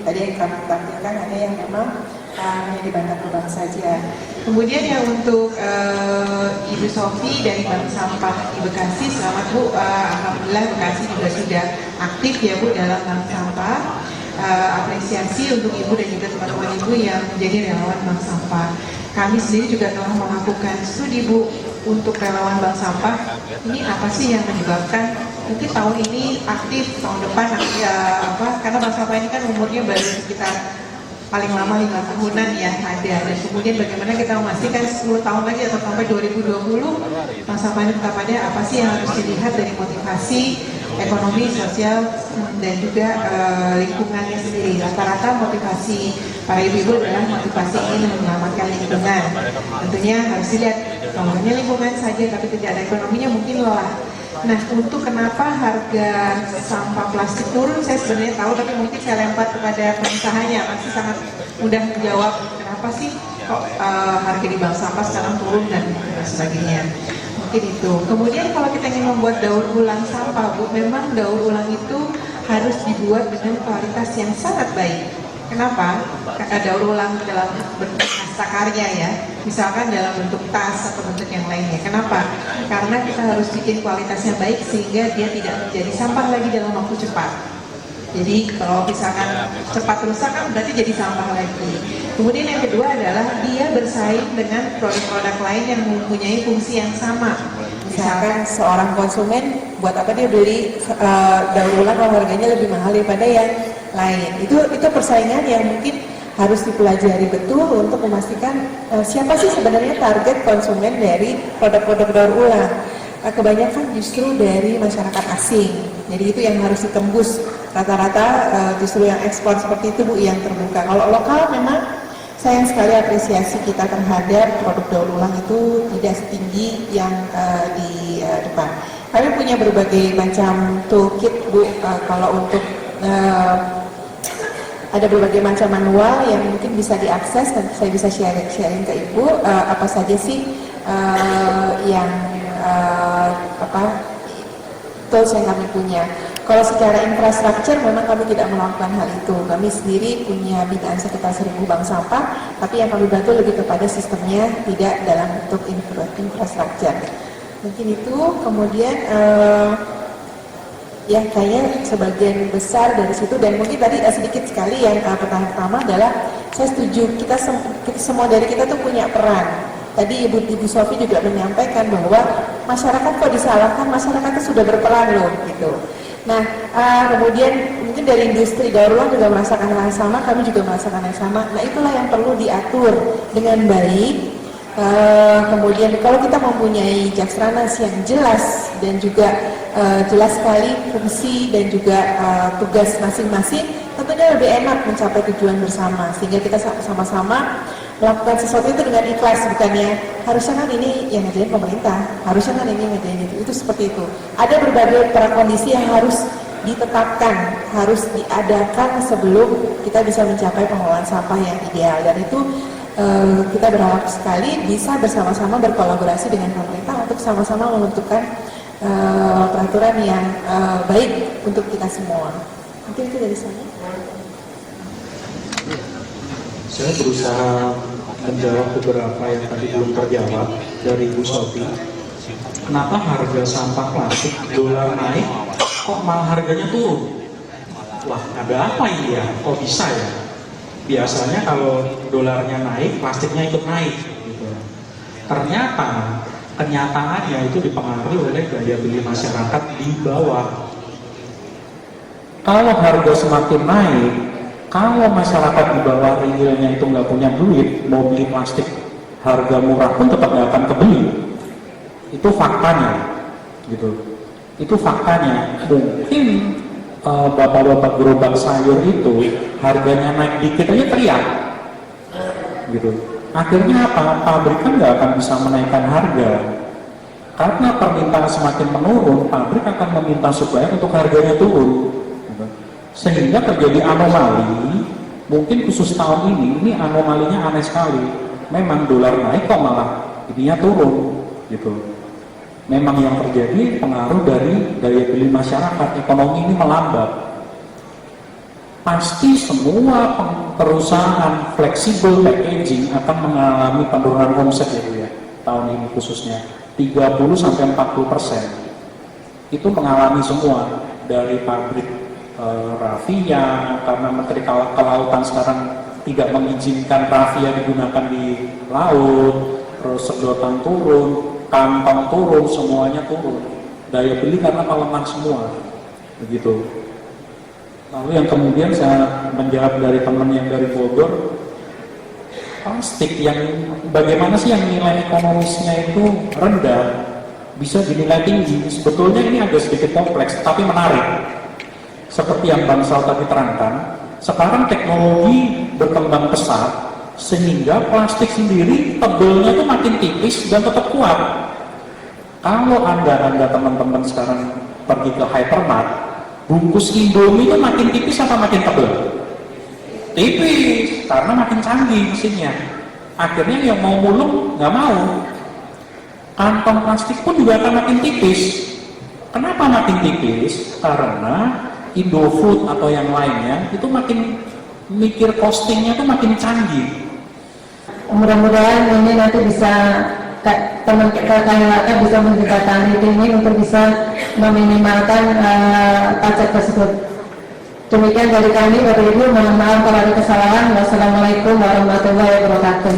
tadi yang kami tampilkan ada yang memang hanya di Bantar Gebang saja. Kemudian yang untuk Ibu Sofi dari Bank Sampah di Bekasi, selamat Bu. Alhamdulillah Bekasi juga sudah aktif ya Bu dalam bank sampah. Apresiasi untuk Ibu dan juga teman-teman Ibu yang menjadi relawan bank sampah. Kami sendiri juga telah melakukan studi Bu untuk relawan bank sampah. Ini apa sih yang menyebabkan mungkin tahun ini aktif, tahun depan karena bank sampah ini kan umurnya baru sekitar paling lama 5 tahunan ya ada, dan kemudian bagaimana kita memastikan 10 tahun lagi atau sampai 2020 bank sampah ini tetap ada. Apa sih yang harus dilihat dari motivasi ekonomi, sosial, dan juga lingkungannya sendiri. Rata-rata motivasi para ibu-ibu adalah motivasi ingin menyelamatkan lingkungan. Tentunya harus dilihat kalau hanya lingkungan saja tapi tidak ada ekonominya mungkin lelah. Nah, untuk kenapa harga sampah plastik turun, saya sebenarnya tahu, tapi mungkin saya lempar kepada pengusahanya. Masih sangat mudah menjawab kenapa sih kok harga di bank sampah sekarang turun dan sebagainya. Mungkin itu. Kemudian kalau kita ingin membuat daur ulang sampah, Bu, memang daur ulang itu harus dibuat dengan kualitas yang sangat baik. Kenapa? Daur ulang dalam bentuk prakarya ya, misalkan dalam bentuk tas atau bentuk yang lainnya. Kenapa? Karena kita harus bikin kualitasnya baik sehingga dia tidak menjadi sampah lagi dalam waktu cepat. Jadi kalau misalkan cepat rusak kan berarti jadi sampah lagi. Kemudian yang kedua adalah dia bersaing dengan produk-produk lain yang mempunyai fungsi yang sama. Misalkan seorang konsumen, buat apa dia beli daur ulang kalau harganya lebih mahal daripada yang lain. Itu persaingan yang mungkin harus dipelajari betul untuk memastikan siapa sih sebenarnya target konsumen dari produk-produk daur ulang. Kebanyakan justru dari masyarakat asing. Jadi itu yang harus ditembus. Rata-rata justru yang ekspor seperti itu Bu yang terbuka. Kalau lokal memang sayang sekali apresiasi kita terhadap produk daur ulang itu tidak setinggi yang di depan. Kami punya berbagai macam toolkit Bu, kalau untuk ada berbagai macam manual yang mungkin bisa diakses dan saya bisa sharing ke Ibu apa saja sih yang tools yang kami punya. Kalau secara infrastruktur memang kami tidak melakukan hal itu. Kami sendiri punya binaan sekitar 1000 bank sampah, tapi yang kami bantu lebih kepada sistemnya, tidak dalam bentuk infrastruktur. Mungkin itu. Kemudian ya kayaknya sebagian besar dari situ, dan mungkin tadi sedikit sekali yang pertama adalah saya setuju kita semua dari kita tuh punya peran. Tadi Ibu Sofi juga menyampaikan bahwa masyarakat kok disalahkan, masyarakat itu sudah berperan loh gitu. Nah, kemudian mungkin dari industri daur ulang juga merasakan hal yang sama, kami juga merasakan yang sama. Nah, itulah yang perlu diatur dengan baik. Kemudian kalau kita mempunyai jakstranas yang jelas dan juga jelas sekali fungsi dan juga tugas masing-masing, tentunya lebih enak mencapai tujuan bersama, sehingga kita sama-sama melakukan sesuatu itu dengan ikhlas, bukannya harusnya kan ini yang ngerjain pemerintah, harusnya kan ini ngerjain itu seperti itu. Ada berbagai prakondisi yang harus ditetapkan, harus diadakan sebelum kita bisa mencapai pengelolaan sampah yang ideal, dan itu kita berharap sekali bisa bersama-sama berkolaborasi dengan pemerintah untuk sama-sama menentukan peraturan yang baik untuk kita semua. Mungkin itu dari saya. Saya berusaha menjawab beberapa yang tadi belum terjawab dari Bu Sofi. Kenapa harga sampah plastik dolar naik, kok malah harganya turun? Wah, ada apa ini ya? Kok bisa ya? Biasanya kalau dolarnya naik, plastiknya ikut naik. Gitu. Ternyata kenyataannya itu dipengaruhi oleh daya beli masyarakat di bawah. Kalau harga semakin naik, kalau masyarakat di bawah realnya itu nggak punya duit, mau beli plastik harga murah pun tetap nggak akan kebeli. Itu faktanya, gitu. Itu faktanya. Mungkin bapak-bapak gerobak sayur itu harganya naik dikit aja teriak, gitu. Akhirnya apa? Pabrik kan nggak akan bisa menaikkan harga. Karena permintaan semakin menurun, pabrik akan meminta supplier untuk harganya turun. Sehingga terjadi anomali, mungkin khusus tahun ini anomalinya aneh sekali. Memang dolar naik kok malah ininya turun, gitu. Memang yang terjadi pengaruh dari daya beli masyarakat, ekonomi ini melambat. pasti semua perusahaan flexible packaging akan mengalami penurunan omset ya Bu ya, tahun ini khususnya 30-40%. Itu mengalami semua, dari pabrik rafia, karena menteri kelautan sekarang tidak mengizinkan rafia digunakan di laut, terus sedotan turun, kantong turun, semuanya turun, daya beli karena melemah semua, begitu. Lalu yang kemudian saya menjawab dari teman yang dari Bogor, plastik yang bagaimana sih yang nilai ekonomisnya itu rendah bisa dinilai tinggi? Sebetulnya ini agak sedikit kompleks tapi menarik. Seperti yang Bang Sal tadi terangkan, sekarang teknologi berkembang pesat sehingga plastik sendiri tebelnya itu makin tipis dan tetap kuat. Kalau anda teman-teman sekarang pergi ke hypermart, bungkus Indomie itu makin tipis atau makin tebel? Tipis, karena makin canggih mesinnya. Akhirnya yang mau mulung nggak mau. Kantong plastik pun juga akan makin tipis. Kenapa makin tipis? Karena Indofood atau yang lainnya itu makin mikir costingnya tuh makin canggih. Mudah-mudahan ini nanti bisa teman KLHK bisa menjembatani ini untuk bisa meminimalkan pajak tersebut. Demikian dari kami, Bapak Ibu, mohon maaf kalau ada kesalahan. Wassalamualaikum warahmatullahi wabarakatuh.